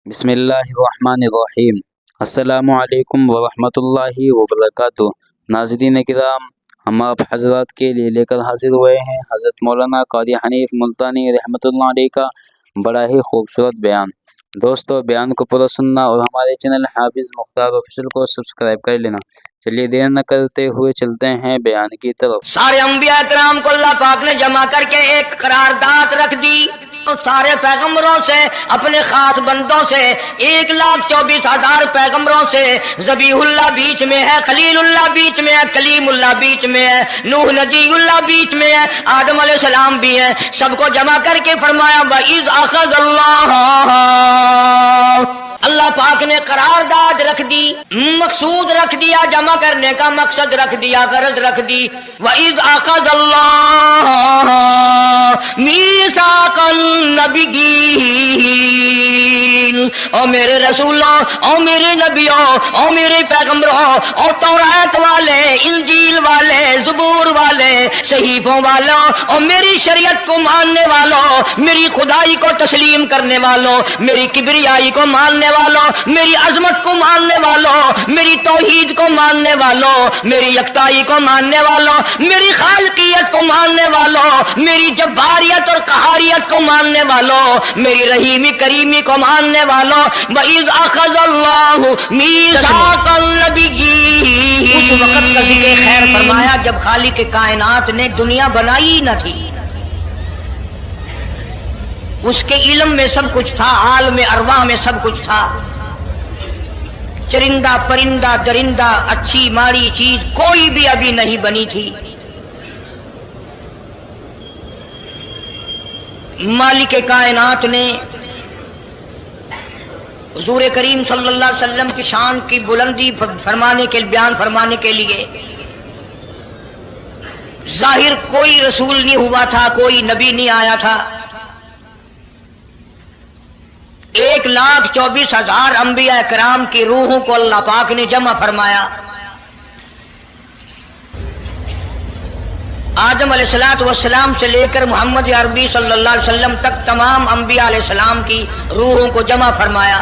بسم اللہ الرحمن الرحیم۔ السلام علیکم ورحمۃ اللہ وبرکاتہ۔ ناظرین کرام، ہم آپ حضرات کے لیے لے کر حاضر ہوئے ہیں حضرت مولانا قاری حنیف ملتانی رحمۃ اللہ علیہ کا بڑا ہی خوبصورت بیان۔ دوستو، بیان کو پورا سننا اور ہمارے چینل حافظ مختار آفیشل کو سبسکرائب کر لینا۔ چلیے دیر نہ کرتے ہوئے چلتے ہیں بیان کی طرف۔ سارے انبیاء کرام کو اللہ پاک نے جمع کر کے ایک قرارداد رکھ دی، سارے پیغمبروں سے، اپنے خاص بندوں سے، 1,24,000 پیغمبروں سے۔ ذبیح اللہ بیچ میں ہے، خلیل اللہ بیچ میں ہے، کلیم اللہ بیچ میں ہے، نوح نبی اللہ بیچ میں ہے، آدم علیہ السلام بھی ہے۔ سب کو جمع کر کے فرمایا وَإِذْ أَخَذَ اللَّهُ، اللہ پاک نے قرارداد رکھ دی، مقصود رکھ دیا، جمع کرنے کا مقصد رکھ دیا، غرض رکھ دی۔ وَإِذْ أَخَذَ اللَّهُ مِيثَاقَ النَّبِيِّينَ، او میرے رسولوں، او میرے نبیوں، او میرے پیغمبروں، او تورات والے، انجیل والے، زبور والے، صحیفوں والوں، او میری شریعت کو ماننے والوں، میری خدائی کو تسلیم کرنے والوں، میری کبریائی کو ماننے والوں، میری عظمت کو ماننے والوں، میری توحید کو ماننے والوں، میری یکتائی کو ماننے والوں، میری خالقیت کو ماننے والوں، میری جباریت اور قہاریت کو ماننے والوں، میری رحیمی کریمی کو ماننے والوں۔ وَإِذْ أَخَذَ اللَّهُ مِيثَاقَ النَّبِيِّينَ، اس وقت کا ذکر خیر فرمایا جب خالق کائنات نے دنیا بنائی نہ تھی، اس کے علم میں سب کچھ تھا، عالم ارواح میں سب کچھ تھا، چرندہ پرندہ درندہ، اچھی ماڑی چیز کوئی بھی ابھی نہیں بنی تھی۔ مالک کائنات نے حضور کریم صلی اللہ علیہ وسلم کی شان کی بلندی فرمانے کے بیان فرمانے کے لیے ظاہر کوئی رسول نہیں ہوا تھا، کوئی نبی نہیں آیا تھا، 1,24,000 انبیاء کرام کی روحوں کو اللہ پاک نے جمع فرمایا۔ آدم علیہ السلام سے لے کر محمد عربی صلی اللہ علیہ وسلم تک تمام انبیاء علیہ السلام کی روحوں کو جمع فرمایا،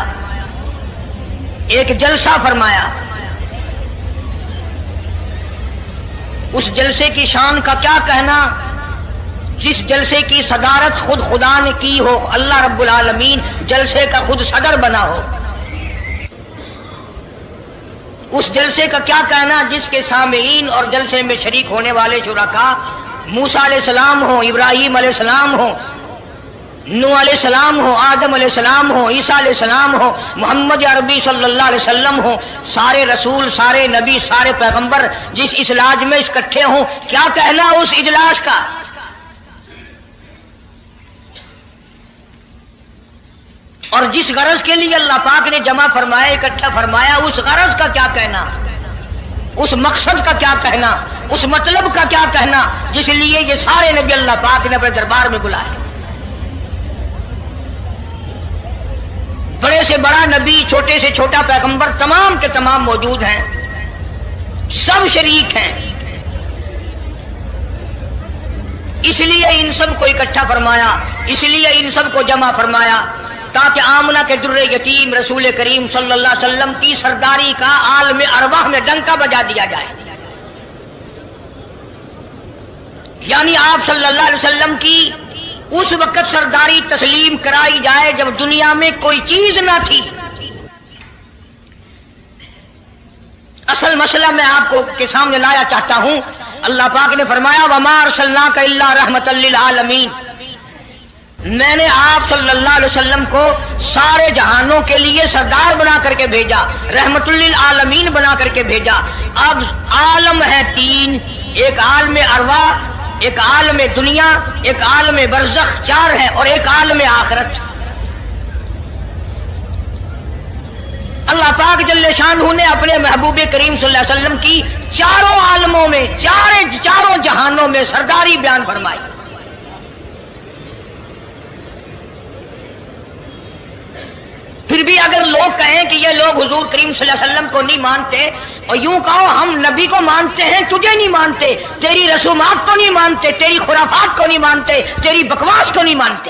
ایک جلسہ فرمایا۔ اس جلسے کی شان کا کیا کہنا، جس جلسے کی صدارت خود خدا نے کی ہو، اللہ رب العالمین جلسے کا خود صدر بنا ہو۔ اس جلسے کا کیا کہنا جس کے سامعین اور جلسے میں شریک ہونے والے شرکاء موسیٰ علیہ السلام ہوں، ابراہیم علیہ السلام ہوں، نوح علیہ السلام ہوں، آدم علیہ السلام ہوں، عیسیٰ علیہ السلام ہوں، محمد عربی صلی اللہ علیہ وسلم ہوں، سارے رسول، سارے نبی، سارے پیغمبر جس اجلاس میں اکٹھے ہوں، کیا کہنا اس اجلاس کا؟ اور جس غرض کے لیے اللہ پاک نے جمع فرمایا، اکٹھا فرمایا، اس غرض کا کیا کہنا، اس مقصد کا کیا کہنا، اس مطلب کا کیا کہنا جس لیے یہ سارے نبی اللہ پاک نے اپنے دربار میں بلائے۔ بڑے سے بڑا نبی، چھوٹے سے چھوٹا پیغمبر، تمام کے تمام موجود ہیں، سب شریک ہیں، اس لیے ان سب کو اکٹھا فرمایا، اس لیے ان سب کو جمع فرمایا تاکہ آمنہ کے در یتیم رسول کریم صلی اللہ علیہ وسلم کی سرداری کا عالم ارواح میں ڈنکا بجا دیا جائے، یعنی آپ صلی اللہ علیہ وسلم کی اس وقت سرداری تسلیم کرائی جائے جب دنیا میں کوئی چیز نہ تھی۔ اصل مسئلہ میں آپ کو کے سامنے لایا چاہتا ہوں، اللہ پاک نے فرمایا وَمَا أَرْسَلْنَاكَ إِلَّا رَحْمَةً لِّلْعَالَمِينَ، میں نے آپ صلی اللہ علیہ وسلم کو سارے جہانوں کے لیے سردار بنا کر کے بھیجا، رحمت للعالمین بنا کر کے بھیجا۔ اب عالم ہے تین، ایک عالم ارواح، ایک عالم دنیا، ایک عالم برزخ، چار ہے، اور ایک عالم آخرت۔ اللہ پاک جل شانہ نے اپنے محبوب کریم صلی اللہ علیہ وسلم کی چاروں عالموں میں، چاروں جہانوں میں سرداری بیان فرمائی۔ پھر بھی اگر لوگ کہیں کہ یہ لوگ حضور کریم صلی اللہ علیہ وسلم کو نہیں مانتے، اور یوں کہو ہم نبی کو مانتے ہیں، تجھے نہیں مانتے، تیری رسومات کو نہیں مانتے، تیری خرافات کو نہیں مانتے، تیری بکواس کو نہیں مانتے،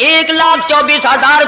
1,24,000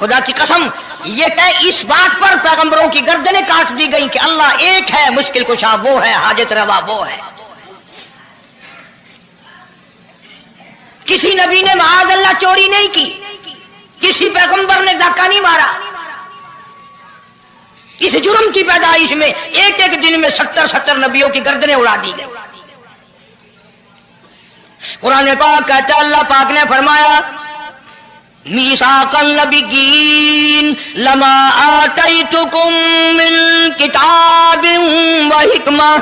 خدا کی قسم یہ طے اس بات پر پیغمبروں کی گردنیں کاٹ دی گئی کہ اللہ ایک ہے، مشکل کشا وہ ہے، حاجت روا وہ ہے۔ کسی نبی نے معاذ اللہ چوری نہیں کی، کسی پیغمبر نے ڈاکہ نہیں مارا۔ اس جرم کی پیدائش میں ایک ایک دن میں 70 نبیوں کی گردنیں اڑا دی گئی۔ قرآن پاک کہتا ہے اللہ پاک نے فرمایا میثاق النبیین لما آتیتکم من کتاب و حکمہ،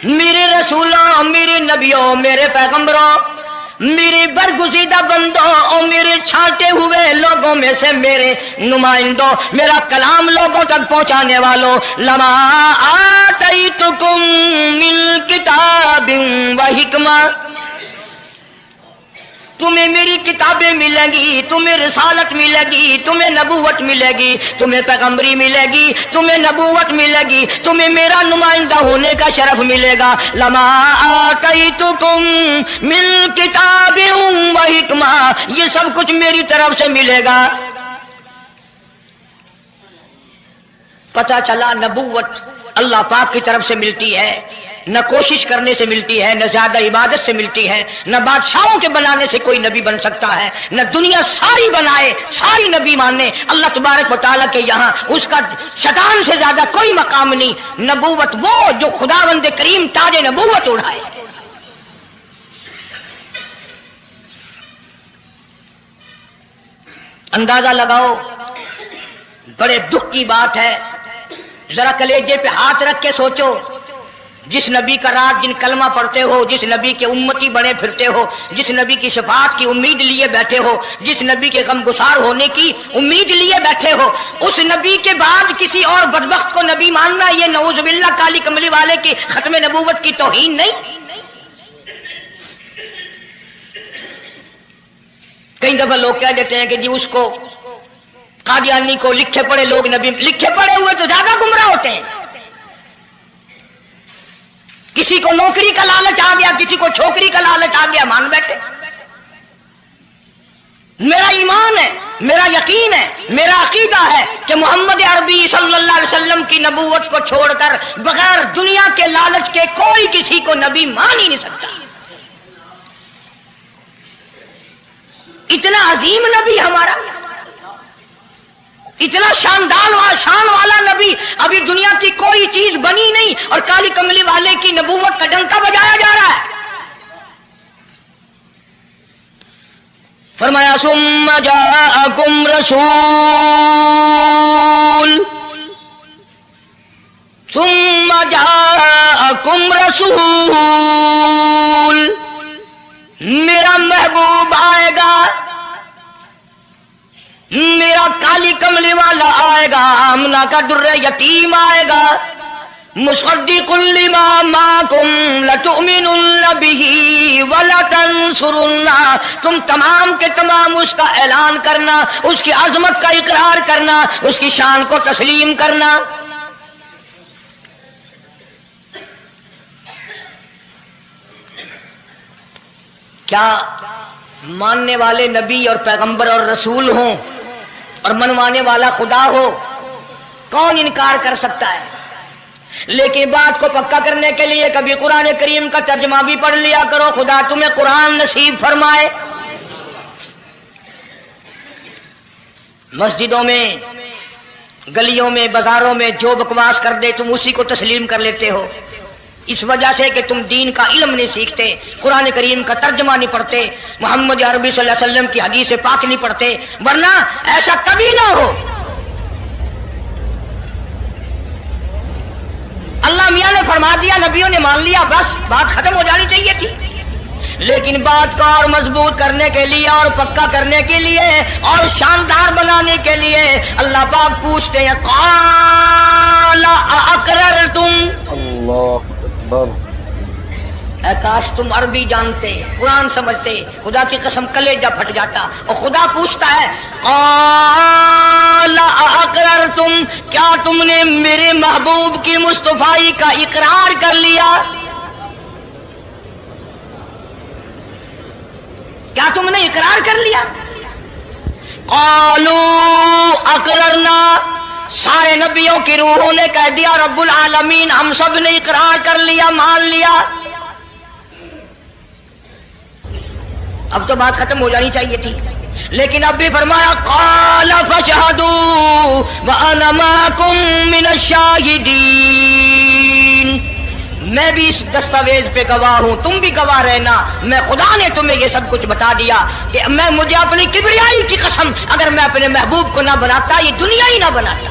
میرے رسولوں، میرے نبیوں، میرے پیغمبروں، میرے برگزیدہ بندوں اور میرے چھانٹے ہوئے لوگوں میں سے میرے نمائندوں، میرا کلام لوگوں تک پہنچانے والوں، لما آتیتکم من کتاب و حکمہ، تمہیں میری کتابیں ملیں گی، تمہیں رسالت ملے گی، تمہیں نبوت ملے گی، تمہیں پیغمبری ملے گی، تمہیں نبوت ملے گی، تمہیں میرا نمائندہ ہونے کا شرف ملے گا۔ لما آتیتکم من کتاب و حکمہ، یہ سب کچھ میری طرف سے ملے گا۔ پتہ چلا نبوت اللہ پاک کی طرف سے ملتی ہے، نہ کوشش کرنے سے ملتی ہے، نہ زیادہ عبادت سے ملتی ہے، نہ بادشاہوں کے بنانے سے کوئی نبی بن سکتا ہے، نہ دنیا ساری بنائے ساری نبی مانے اللہ تبارک و تعالیٰ کے یہاں اس کا شیطان سے زیادہ کوئی مقام نہیں۔ نبوت وہ جو خداوند کریم تاج نبوت اڑائے۔ اندازہ لگاؤ، بڑے دکھ کی بات ہے، ذرا کلیجے پہ ہاتھ رکھ کے سوچو، جس نبی کا رات دن کلمہ پڑھتے ہو، جس نبی کے امتی بنے پھرتے ہو، جس نبی کی شفاعت کی امید لیے بیٹھے ہو، جس نبی کے غم گسار ہونے کی امید لیے بیٹھے ہو، اس نبی کے بعد کسی اور بدبخت کو نبی ماننا یہ نعوذ باللہ کالی کملی والے کی ختم نبوت کی توہین نہیں؟ کئی دفعہ لوگ کہہ دیتے ہیں کہ جی اس کو قادیانی کو لکھے پڑھے لوگ نبی، لکھے پڑھے ہوئے تو زیادہ گمراہ ہوتے ہیں۔ کسی کو نوکری کا لالچ آ گیا، کسی کو چھوکری کا لالچ آ گیا، مان بیٹھے۔ میرا ایمان ہے، میرا یقین ہے، میرا عقیدہ ہے کہ محمد عربی صلی اللہ علیہ وسلم کی نبوت کو چھوڑ کر بغیر دنیا کے لالچ کے کوئی کسی کو نبی مان ہی نہیں سکتا۔ اتنا عظیم نبی ہمارا، اتنا شان والا نبی، ابھی دنیا کی کوئی چیز بنی نہیں اور کالی کملی والے کی نبوت کا ڈنکا بجایا جا رہا ہے۔ فرمایا ثم جاءکم رسول، میرا محبوب آئے گا، میرا کالی کملی والا آئے گا، آمنہ کا در یتیم آئے گا، مصدق لما معکم لتؤمنن بہ ولتنصرن، تم تمام کے تمام اس کا اعلان کرنا، اس کی عظمت کا اقرار کرنا، اس کی شان کو تسلیم کرنا۔ کیا ماننے والے نبی اور پیغمبر اور رسول ہوں اور منوانے والا خدا ہو؟ کون انکار کر سکتا ہے؟ لیکن بات کو پکا کرنے کے لیے کبھی قرآن کریم کا ترجمہ بھی پڑھ لیا کرو، خدا تمہیں قرآن نصیب فرمائے۔ مسجدوں میں، گلیوں میں، بازاروں میں جو بکواس کر دے تم اسی کو تسلیم کر لیتے ہو، اس وجہ سے کہ تم دین کا علم نہیں سیکھتے، قرآن کریم کا ترجمہ نہیں پڑھتے، محمد عربی صلی اللہ علیہ وسلم کی حدیث پاک نہیں پڑھتے، ورنہ ایسا کبھی نہ ہو۔ اللہ میاں نے فرما دیا، نبیوں نے مان لیا، بس بات ختم ہو جانی چاہیے تھی۔ لیکن بات کو اور مضبوط کرنے کے لیے اور پکا کرنے کے لیے اور شاندار بنانے کے لیے اللہ پاک پوچھتے ہیں قال اقررتم، اللہ اے کاش تم عربی جانتے، قرآن سمجھتے، خدا کی قسم کلیجہ پھٹ جاتا۔ اور خدا پوچھتا ہے قال اقررتم، کیا تم نے میرے محبوب کی مصطفائی کا اقرار کر لیا؟ کیا تم نے اقرار کر لیا؟ قالو اقررنا، سارے نبیوں کی روحوں نے کہہ دیا رب العالمین ہم سب نے اقرار کر لیا، مان لیا۔ اب تو بات ختم ہو جانی چاہیے تھی، لیکن اب بھی فرمایا قال فاشهدوا وانا معكم من الشاهدين، میں بھی اس دستاویز پہ گواہ ہوں، تم بھی گواہ رہنا، میں خدا نے تمہیں یہ سب کچھ بتا دیا کہ مجھے اپنی کبریائی کی قسم اگر میں اپنے محبوب کو نہ بناتا یہ دنیا ہی نہ بناتا،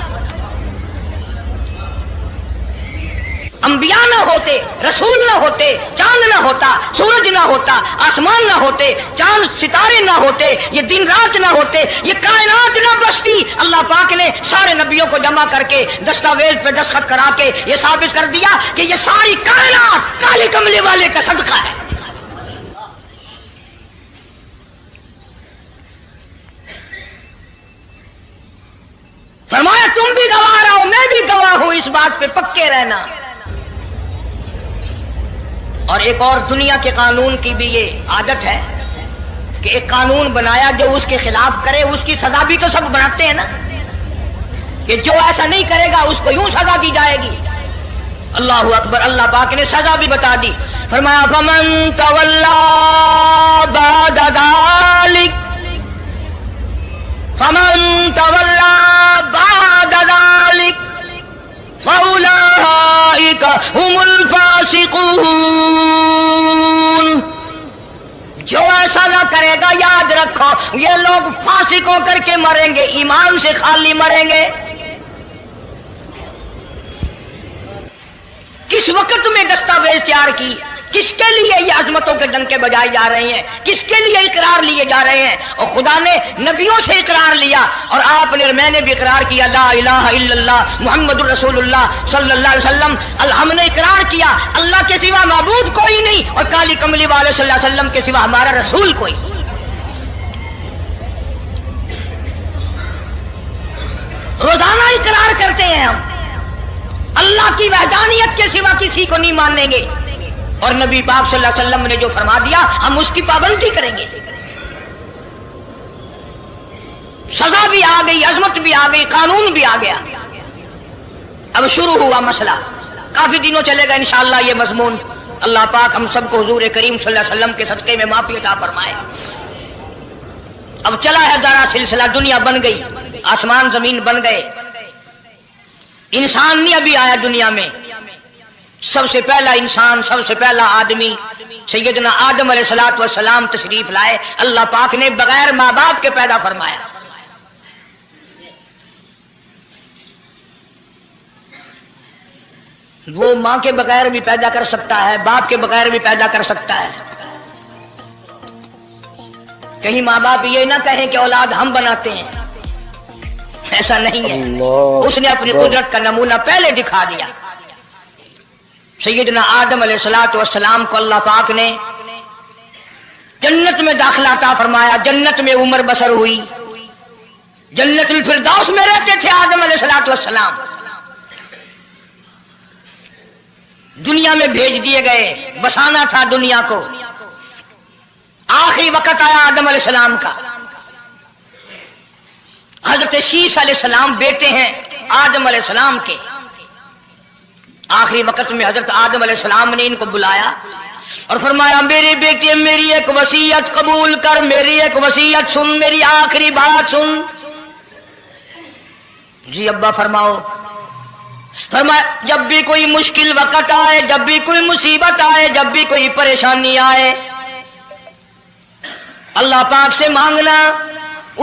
انبیاء نہ ہوتے، رسول نہ ہوتے، چاند نہ ہوتا، سورج نہ ہوتا، آسمان نہ ہوتے، چاند ستارے نہ ہوتے، یہ دن رات نہ ہوتے، یہ کائنات نہ بستی، اللہ پاک نے سارے نبیوں کو جمع کر کے دستاویز پہ دستخط کرا کے یہ ثابت کر دیا کہ یہ ساری کائنات کالے کملے والے کا صدقہ ہے۔ فرمایا تم بھی گواہ رہو، میں بھی گواہ ہوں، اس بات پہ پکے رہنا۔ اور ایک اور دنیا کے قانون کی بھی یہ عادت ہے کہ ایک قانون بنایا جو اس کے خلاف کرے اس کی سزا بھی تو سب بناتے ہیں نا، کہ جو ایسا نہیں کرے گا اس کو یوں سزا دی جائے گی۔ اللہ اکبر، اللہ پاک نے سزا بھی بتا دی، فرمایا فمن تولا بعد ذلک، فمن تولا بعد ذلک فَأُولَٰئِكَ هُمُ الْفَاسِقُونَ، جو ایسا نہ کرے گا یاد رکھو یہ لوگ فاسق ہو کر کے مریں گے، ایمان سے خالی مریں گے۔ کس وقت میں دستاویز تیار کی، کس کے لیے یہ عظمتوں کے ڈنکے بجائے جا رہے ہیں، کس کے لیے اقرار لیے جا رہے ہیں؟ اور خدا نے نبیوں سے اقرار لیا اور آپ نے، میں نے بھی اقرار کیا لا الہ الا اللہ محمد الرسول اللہ صلی اللہ علیہ وسلم، ہم نے اقرار کیا اللہ کے سوا معبود کوئی نہیں اور کالی کملی والے صلی اللہ علیہ وسلم کے سوا ہمارا رسول کوئی۔ روزانہ اقرار کرتے ہیں ہم اللہ کی وحدانیت کے سوا کسی کو نہیں مانیں گے، اور نبی پاک صلی اللہ علیہ وسلم نے جو فرما دیا ہم اس کی پابندی کریں گے۔ سزا بھی آ گئی، عظمت بھی آ گئی، قانون بھی آ گیا۔ اب شروع ہوا مسئلہ، کافی دنوں چلے گا انشاءاللہ یہ مضمون۔ اللہ پاک ہم سب کو حضور کریم صلی اللہ علیہ وسلم کے صدقے میں معافی عطا فرمائے۔ اب چلا ہے ذرا سلسلہ، دنیا بن گئی، آسمان زمین بن گئے، انسان نہیں ابھی آیا دنیا میں۔ سب سے پہلا انسان، سب سے پہلا آدمی سیدنا آدم علیہ الصلوۃ والسلام تشریف لائے، اللہ پاک نے بغیر ماں باپ کے پیدا فرمایا۔ وہ ماں کے بغیر بھی پیدا کر سکتا ہے، باپ کے بغیر بھی پیدا کر سکتا ہے۔ کہیں ماں باپ یہ نہ کہیں کہ اولاد ہم بناتے ہیں، ایسا نہیں ہے، اس نے اپنی قدرت کا نمونہ پہلے دکھا دیا۔ سیدنا آدم علیہ الصلوۃ والسلام کو اللہ پاک نے جنت میں داخلہ عطا فرمایا، جنت میں عمر بسر ہوئی، جنت الفردوس میں رہتے تھے آدم علیہ الصلوۃ والسلام۔ دنیا میں بھیج دیے گئے، بسانا تھا دنیا کو۔ آخری وقت آیا آدم علیہ السلام کا۔ حضرت شیش علیہ السلام بیٹے ہیں آدم علیہ السلام کے۔ آخری وقت میں حضرت آدم علیہ السلام نے ان کو بلایا اور فرمایا میرے بیٹے میری ایک وصیت قبول کر، میری ایک وصیت سن، میری آخری بات سن۔ جی ابا فرماؤ۔ فرمایا جب بھی کوئی مشکل وقت آئے، جب بھی کوئی مصیبت آئے، جب بھی کوئی پریشانی آئے، اللہ پاک سے مانگنا،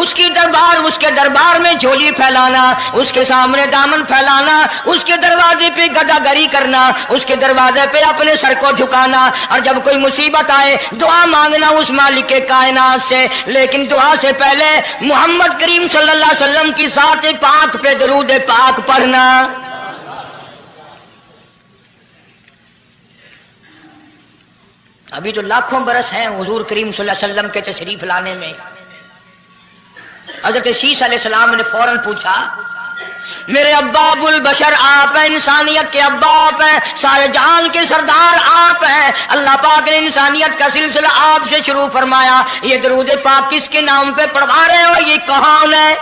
اس کے دربار میں جھولی پھیلانا، اس کے سامنے دامن پھیلانا، اس کے دروازے پہ گدا گری کرنا، اس کے دروازے پہ اپنے سر کو جھکانا، اور جب کوئی مصیبت آئے دعا مانگنا اس مالک کائنات سے، لیکن دعا سے پہلے محمد کریم صلی اللہ علیہ وسلم کی ذات پاک پہ درود پاک پڑھنا۔ ابھی تو لاکھوں برس ہیں حضور کریم صلی اللہ علیہ وسلم کے تشریف لانے میں۔ حضرت شیش علیہ السلام نے فوراً پوچھا میرے ابا ابوال بشر آپ ہیں، انسانیت کے ابا آپ ہیں، سارے جہان کے سردار آپ ہیں۔ اللہ پاک نے انسانیت کا سلسلہ آپ سے شروع فرمایا۔ یہ درود پاک کس کے نام پہ پڑھوا رہے ہو؟ یہ کون ہے؟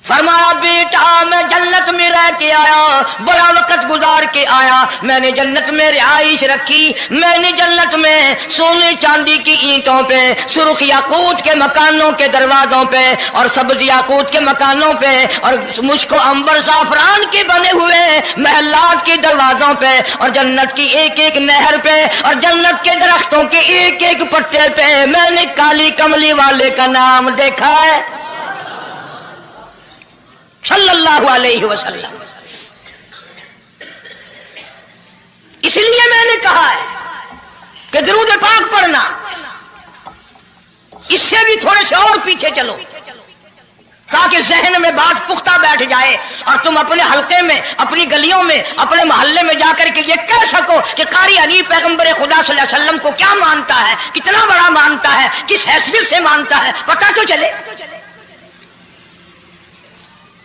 فرمایا بیٹا میں جنت میں رہ کے آیا، بڑا وقت گزار کے آیا، میں نے جنت میں رہائش رکھی، میں نے جنت میں سونے چاندی کی اینٹوں پہ، سرخ یاقوت کے مکانوں کے دروازوں پہ، اور سبز یاقوت کے مکانوں پہ، اور مشک و عنبر زعفران کے بنے ہوئے محلات کے دروازوں پہ، اور جنت کی ایک ایک نہر پہ، اور جنت کے درختوں کے ایک ایک پتے پہ میں نے کالی کملی والے کا نام دیکھا ہے صلی اللہ علیہ وسلم۔ اس لیے میں نے کہا ہے کہ درود پاک پڑھنا، اس سے بھی تھوڑے سے اور پیچھے چلو تاکہ ذہن میں بات پختہ بیٹھ جائے اور تم اپنے حلقے میں، اپنی گلیوں میں، اپنے محلے میں جا کر کے یہ کہہ سکو کہ قاری حنیف پیغمبر خدا صلی اللہ علیہ وسلم کو کیا مانتا ہے، کتنا بڑا مانتا ہے، کس حیثیت سے مانتا ہے، پتہ تو چلے۔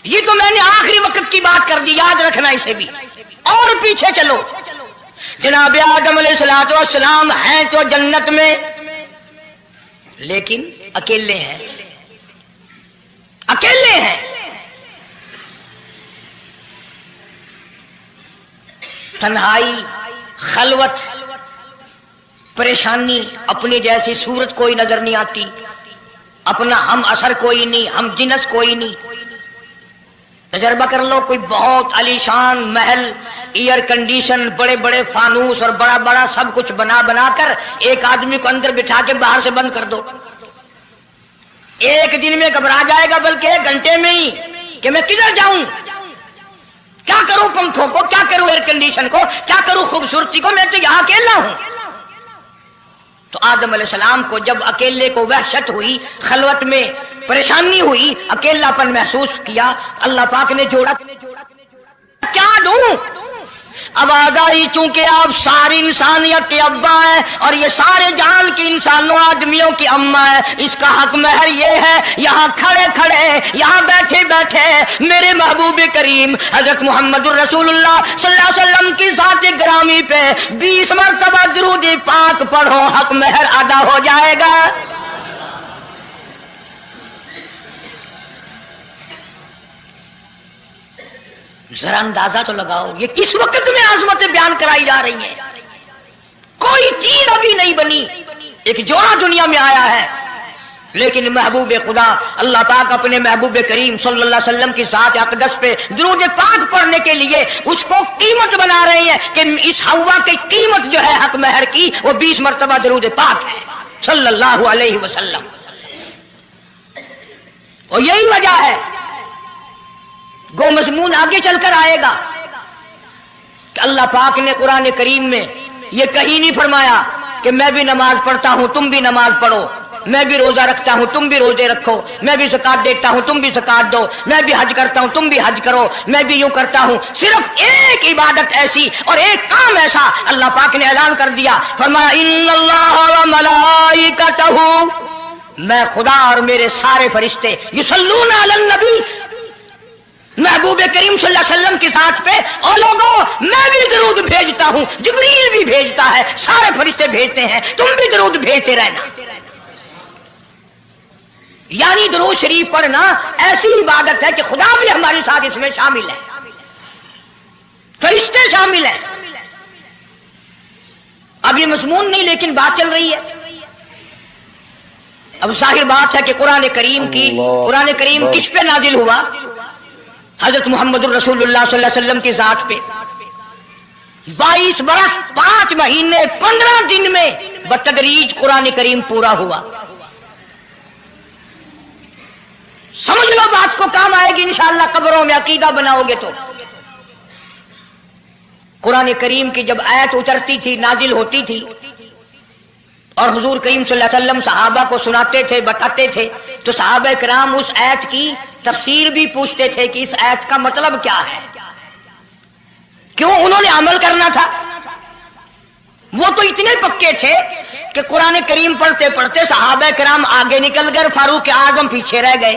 یہ تو میں نے آخری وقت کی بات کر دی، یاد رکھنا اسے بھی۔ اور پیچھے چلو، جناب آدم علیہ الصلوۃ والسلام ہیں تو جنت میں، لیکن اکیلے ہیں، اکیلے ہیں۔ تنہائی، خلوت، پریشانی، اپنی جیسی صورت کوئی نظر نہیں آتی، اپنا ہم اثر کوئی نہیں، ہم جنس کوئی نہیں۔ تجربہ کر لو، کوئی بہت عالیشان محل، ایئر کنڈیشن، بڑے بڑے فانوس اور بڑا بڑا سب کچھ بنا بنا کر ایک آدمی کو اندر بٹھا کے باہر سے بند کر دو، ایک دن میں گھبرا جائے گا، بلکہ ایک گھنٹے میں ہی، کہ میں کدھر جاؤں، کیا کروں پنکھوں کو، کیا کروں ایئر کنڈیشن کو، کیا کروں خوبصورتی کو، میں تو یہاں اکیلا ہوں۔ تو آدم علیہ السلام کو جب اکیلے کو وحشت ہوئی، خلوت میں پریشانی ہوئی، اکیلا پن محسوس کیا، اللہ پاک نے جوڑا، کیا دوں؟ آواز آئی چونکہ آپ ساری انسانیت کے ابا ہیں اور یہ سارے جہان کے انسانوں آدمیوں کی اماں ہے، اس کا حق مہر یہ ہے، یہاں کھڑے کھڑے، یہاں بیٹھے بیٹھے میرے محبوب کریم حضرت محمد الرسول اللہ صلی اللہ علیہ وسلم کی ذات گرامی پہ 20 مرتبہ درود پاک پڑھو، حق مہر ادا ہو جائے گا۔ ذرا اندازہ تو لگاؤ، یہ کس وقت میں عظمتیں بیان کرائی جا رہی ہیں، کوئی چیز ابھی نہیں بنی، ایک جوڑا دنیا میں آیا ہے، لیکن محبوب خدا اللہ پاک اپنے محبوب کریم صلی اللہ علیہ وسلم کی ذات اقدس پہ درود پاک پڑھنے کے لیے اس کو قیمت بنا رہے ہیں کہ اس ہوا کی قیمت جو ہے حق مہر کی وہ 20 مرتبہ درود پاک ہے صلی اللہ علیہ وسلم۔ اور یہی وجہ ہے، گو مضمون آگے چل کر آئے گا کہ اللہ پاک نے قرآن کریم میں یہ کہیں نہیں فرمایا کہ میں بھی نماز پڑھتا ہوں تم بھی نماز پڑھو، میں بھی روزہ رکھتا ہوں تم بھی روزے رکھو، میں بھی زکات دیتا ہوں تم بھی زکات دو، میں بھی حج کرتا ہوں تم بھی حج کرو، میں بھی یوں کرتا ہوں۔ صرف ایک عبادت ایسی اور ایک کام ایسا اللہ پاک نے اعلان کر دیا، فرمایا ان اللہ و ملائکتہ، میں خدا اور میرے سارے فرشتے یصلون علی النبی، محبوب کریم صلی اللہ علیہ وسلم کی ذات پہ، اور لوگوں میں بھی درود بھیجتا ہوں، جبریل بھی بھیجتا ہے، سارے فرشتے بھیجتے ہیں، تم بھی درود بھیجتے رہنا۔ یعنی درود شریف پڑھنا ایسی عبادت ہے کہ خدا بھی ہمارے ساتھ اس میں شامل ہے، فرشتے شامل ہیں۔ اب یہ مضمون نہیں لیکن بات چل رہی ہے، اب ظاہر بات ہے کہ قرآن کریم کس پہ نازل ہوا؟ حضرت محمد الرسول اللہ صلی اللہ علیہ وسلم کی ذات پہ 22 برس 5 مہینے 15 دن میں بتدریج قرآن کریم پورا ہوا۔ سمجھ لو بات کو، کام آئے گی انشاءاللہ قبروں میں عقیدہ بناؤ گے تو۔ قرآن کریم کی جب آیت اترتی تھی، نازل ہوتی تھی، اور حضور کریم صلی اللہ علیہ وسلم صحابہ کو سناتے تھے، بتاتے تھے، تو صحابہ کرام اس آیت کی تفسیر بھی پوچھتے تھے کہ اس آیت کا مطلب کیا ہے، کیوں انہوں نے عمل کرنا تھا۔ وہ تو اتنے پکے تھے کہ قرآن کریم پڑھتے پڑھتے صحابہ کرام آگے نکل گئے، فاروق اعظم پیچھے رہ گئے۔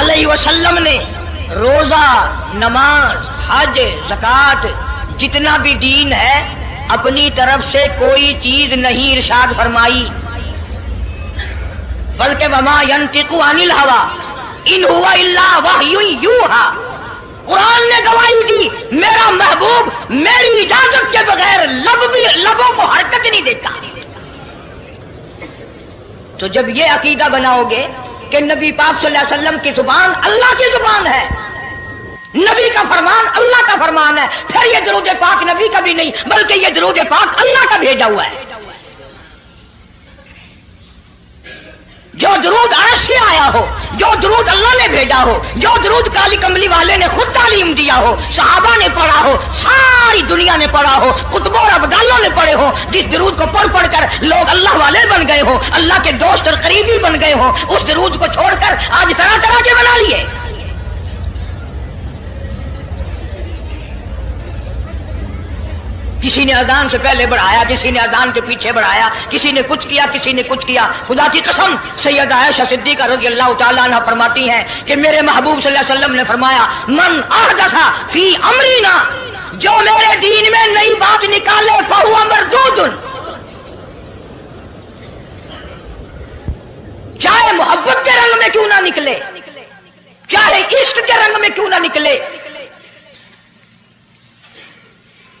علیہ وسلم نے روزہ، نماز، حج، زکوٰۃ، جتنا بھی دین ہے اپنی طرف سے کوئی چیز نہیں ارشاد فرمائی، بلکہ وما ينطق عن الهوى ان هو الا وحی یوحی۔ قرآن نے گواہی دی میرا محبوب میری اجازت کے بغیر لبوں کو حرکت نہیں دیتا۔ تو جب یہ عقیدہ بناؤ گے کہ نبی پاک صلی اللہ علیہ وسلم کی زبان اللہ کی زبان ہے، نبی کا فرمان اللہ کا فرمان ہے، پھر یہ درود پاک نبی کا بھی نہیں بلکہ یہ درود پاک اللہ کا بھیجا ہوا ہے۔ جو درود عرش سے آیا ہو، جو درود اللہ نے بھیجا ہو، جو درود کالی کملی والے نے خود تعلیم دیا ہو، صحابہ نے پڑھا ہو، ساری دنیا نے پڑھا ہو، قطبوں اور ابدالوں نے پڑھے ہو، جس درود کو پڑھ پڑھ کر لوگ اللہ والے بن گئے ہو، اللہ کے دوست اور قریبی بن گئے ہو، اس درود کو چھوڑ کر آج طرح طرح کے بنا لیے۔ کسی نے اذان سے پہلے بڑھایا، کسی نے اذان کے پیچھے بڑھایا، کسی نے کچھ کیا، کسی نے کچھ کیا۔ خدا کی قسم سیدہ عائشہ صدیقہ رضی اللہ تعالیٰ عنہ فرماتی ہیں کہ میرے محبوب صلی اللہ علیہ وسلم نے فرمایا من احدث فی امرینا، جو میرے دین میں نئی بات نکالے فہو مردود، چاہے محبت کے رنگ میں کیوں نہ نکلے، چاہے عشق کے رنگ میں کیوں نہ نکلے۔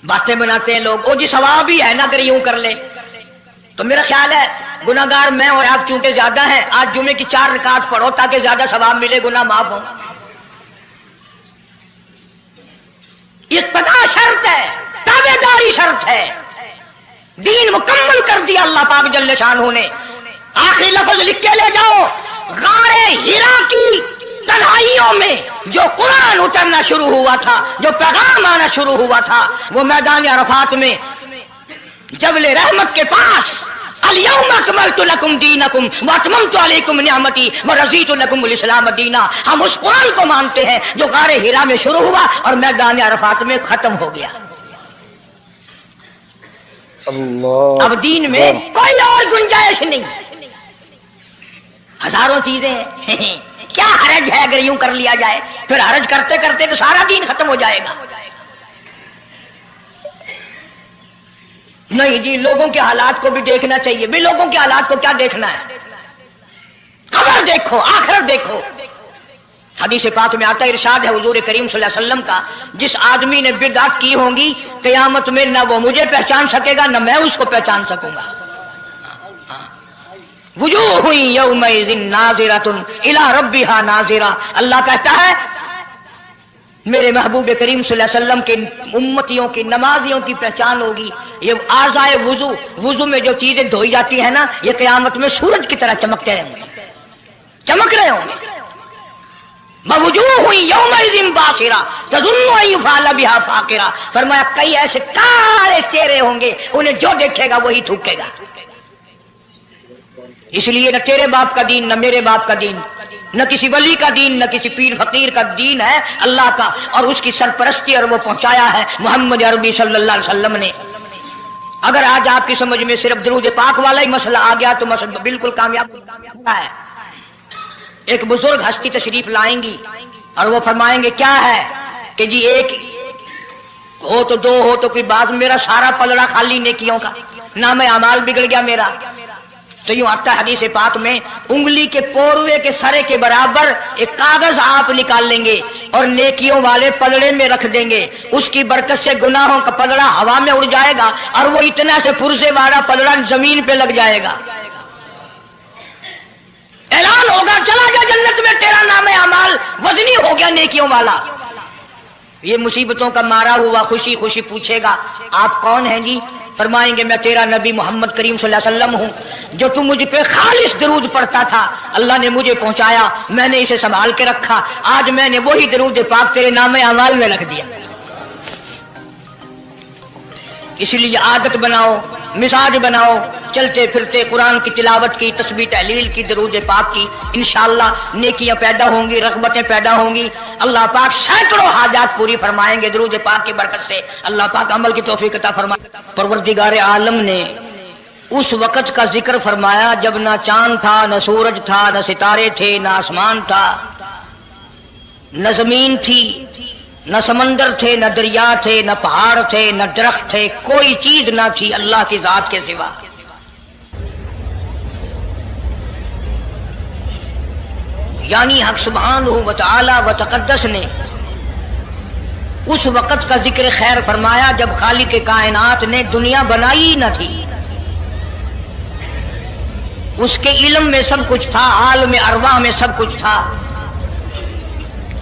باتیں بناتے ہیں لوگ، او جی ثواب ہی ہے نا اگر یوں کر لے۔ تو میرا خیال ہے گناہگار میں اور آپ چونکہ زیادہ ہیں، آج جمعے کی 4 رکعت پڑھو تاکہ زیادہ ثواب ملے، گناہ معاف ہوں۔ اقتداء شرط ہے، تابعداری شرط ہے، دین مکمل کر دیا اللہ پاک جل شانہ نے۔ آخری لفظ لکھ کے لے جاؤ، غار حرا کی تنہائیوں میں جو قرآن اترنا شروع ہوا تھا، جو پیغام آنا شروع ہوا تھا، وہ میدان عرفات میں جبل رحمت کے پاس الیوم اکملت لکم دینکم واتممت علیکم نعمتی ورضیت لکم الاسلام دینا۔ ہم اس قرآن کو مانتے ہیں جو غار حرا میں شروع ہوا اور میدان عرفات میں ختم ہو گیا۔ اب دین میں کوئی اور گنجائش نہیں، ہزاروں چیزیں ہیں، کیا حرج ہے اگر یوں کر لیا جائے؟ پھر حرج کرتے کرتے تو سارا دین ختم ہو جائے گا۔ نہیں جی، لوگوں کے حالات کو بھی دیکھنا چاہیے۔ بھی لوگوں کے حالات کو کیا دیکھنا ہے؟ قبر دیکھو، آخرت دیکھو۔ حدیث پاک میں آتا ہے، ارشاد ہے حضور کریم صلی اللہ علیہ وسلم کا، جس آدمی نے بدعت کی ہوں گی قیامت میں نہ وہ مجھے پہچان سکے گا نہ میں اس کو پہچان سکوں گا۔ وجوہ یومئذ ناظرۃ الی ربھا ناظرہ، اللہ کہتا ہے میرے محبوب کریم صلی اللہ علیہ وسلم کے امتیوں کی نمازیوں کی پہچان ہوگی۔ یہ اعضائے وضو میں جو چیزیں دھوئی جاتی ہیں نا، یہ قیامت میں سورج کی طرح چمکتے رہیں گے، چمک رہے ہوں گے۔ وجوہ یومئذ باسرہ تظن ان یفعل بها فاقرہ، فرمایا کئی ایسے کالے چہرے ہوں گے انہیں جو دیکھے گا وہی تھوکے گا۔ اس لیے نہ تیرے باپ کا دین، نہ میرے باپ کا دین، نہ کسی ولی کا دین، نہ کسی پیر فقیر کا دین ہے، اللہ کا، اور اس کی سرپرستی اور وہ پہنچایا ہے محمد عربی صلی اللہ علیہ وسلم نے۔ اگر آج آپ کی سمجھ میں صرف درود پاک والا ہی مسئلہ آ گیا تو مسئلہ بالکل کامیاب ہے۔ ایک بزرگ ہستی تشریف لائیں گی اور وہ فرمائیں گے کیا ہے کہ جی ایک ہو تو دو ہو تو کوئی بات، میرا سارا پلڑا خالی نیکیوں کا، نام اعمال بگڑ گیا میرا۔ تو یوں آتا ہے حدیث پاک میں، انگلی کے پوروے کے سرے کے برابر ایک کاغذ آپ نکال لیں گے اور نیکیوں والے پلڑے میں رکھ دیں گے، اس کی برکت سے گناہوں کا پلڑا ہوا میں اڑ جائے گا اور وہ اتنا سے پرزے والا پلڑا زمین پہ لگ جائے گا۔ اعلان ہوگا چلا گیا جنت میں تیرا نام اعمال وزنی ہو گیا نیکیوں والا۔ یہ مصیبتوں کا مارا ہوا خوشی خوشی پوچھے گا آپ کون ہیں جی؟ فرمائیں گے میں تیرا نبی محمد کریم صلی اللہ علیہ وسلم ہوں، جو تم مجھ پہ خالص درود پڑھتا تھا، اللہ نے مجھے پہنچایا، میں نے اسے سنبھال کے رکھا، آج میں نے وہی درود پاک تیرے نام اعمال میں رکھ دیا۔ اس لیے عادت بناؤ، مزاج بناؤ، چلتے پھرتے قرآن کی تلاوت کی، تسبیح تحلیل کی، درود پاک کی، انشاءاللہ نیکیاں پیدا ہوں گی، رغبتیں پیدا ہوں گی، اللہ پاک سینکڑوں حاجات پوری فرمائیں گے درود پاک کی برکت سے۔ اللہ پاک عمل کی توفیق عطا فرمائے۔ پروردگار عالم نے اس وقت کا ذکر فرمایا جب نہ چاند تھا، نہ سورج تھا، نہ ستارے تھے، نہ آسمان تھا، نہ زمین تھی، نہ سمندر تھے، نہ دریا تھے، نہ پہاڑ تھے، نہ درخت تھے، کوئی چیز نہ تھی اللہ کی ذات کے سوا۔ یعنی حق سبحانہ و تعالی و تقدس نے اس وقت کا ذکر خیر فرمایا جب خالق کائنات نے دنیا بنائی نہ تھی۔ اس کے علم میں سب کچھ تھا، عالم ارواح میں سب کچھ تھا،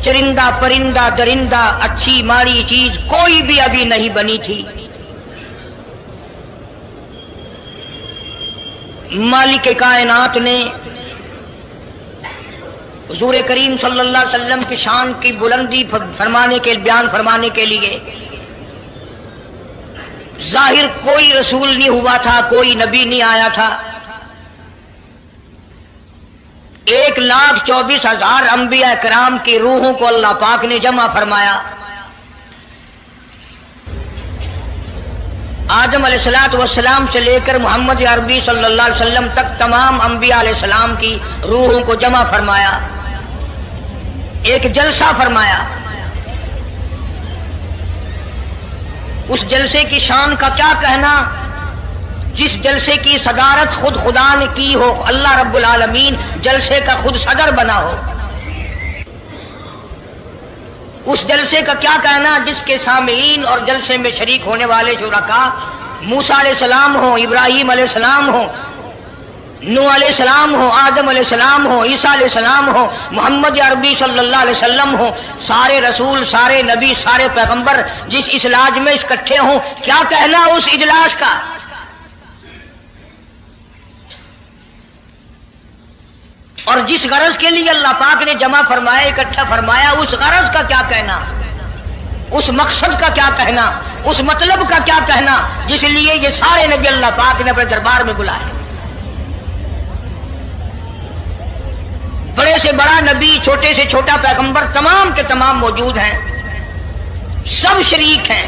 چرندہ پرندہ درندہ اچھی ماڑی چیز کوئی بھی ابھی نہیں بنی تھی۔ مالک کائنات نے حضور کریم صلی اللہ علیہ وسلم کی شان کی بلندی بیان فرمانے کے لیے ظاہر کوئی رسول نہیں ہوا تھا، کوئی نبی نہیں آیا تھا۔ 1,24,000 انبیاء کرام کی روحوں کو اللہ پاک نے جمع فرمایا۔ آدم علیہ السلام سے لے کر محمد عربی صلی اللہ علیہ وسلم تک تمام انبیاء علیہ السلام کی روحوں کو جمع فرمایا، ایک جلسہ فرمایا۔ اس جلسے کی شان کا کیا کہنا، جس جلسے کی صدارت خود خدا نے کی ہو، اللہ رب العالمین جلسے کا خود صدر بنا ہو۔ اس جلسے کا کیا کہنا جس کے سامعین اور جلسے میں شریک ہونے والے شرکاء موسیٰ علیہ السلام ہوں، ابراہیم علیہ السلام ہوں، نوح علیہ السلام ہوں، آدم علیہ السلام ہوں، عیسیٰ علیہ السلام ہوں، محمد عربی صلی اللہ علیہ وسلم ہوں، سارے رسول، سارے نبی، سارے پیغمبر جس اجلاس میں اکٹھے ہوں، کیا کہنا اس اجلاس کا۔ اور جس غرض کے لیے اللہ پاک نے جمع فرمایا، اکٹھا فرمایا، اس غرض کا کیا کہنا، اس مقصد کا کیا کہنا، اس مطلب کا کیا کہنا جس لیے یہ سارے نبی اللہ پاک نے اپنے دربار میں بلائے۔ بڑے سے بڑا نبی، چھوٹے سے چھوٹا پیغمبر، تمام کے تمام موجود ہیں، سب شریک ہیں۔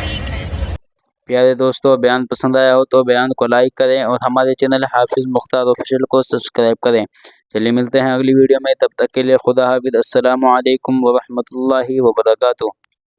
پیارے دوستو، بیان پسند آیا ہو تو بیان کو لائک کریں اور ہمارے چینل حافظ مختار آفیشیل کو سبسکرائب کریں۔ چلیے ملتے ہیں اگلی ویڈیو میں، تب تک کے لیے خدا حافظ۔ السلام علیکم ورحمۃ اللہ وبرکاتہ۔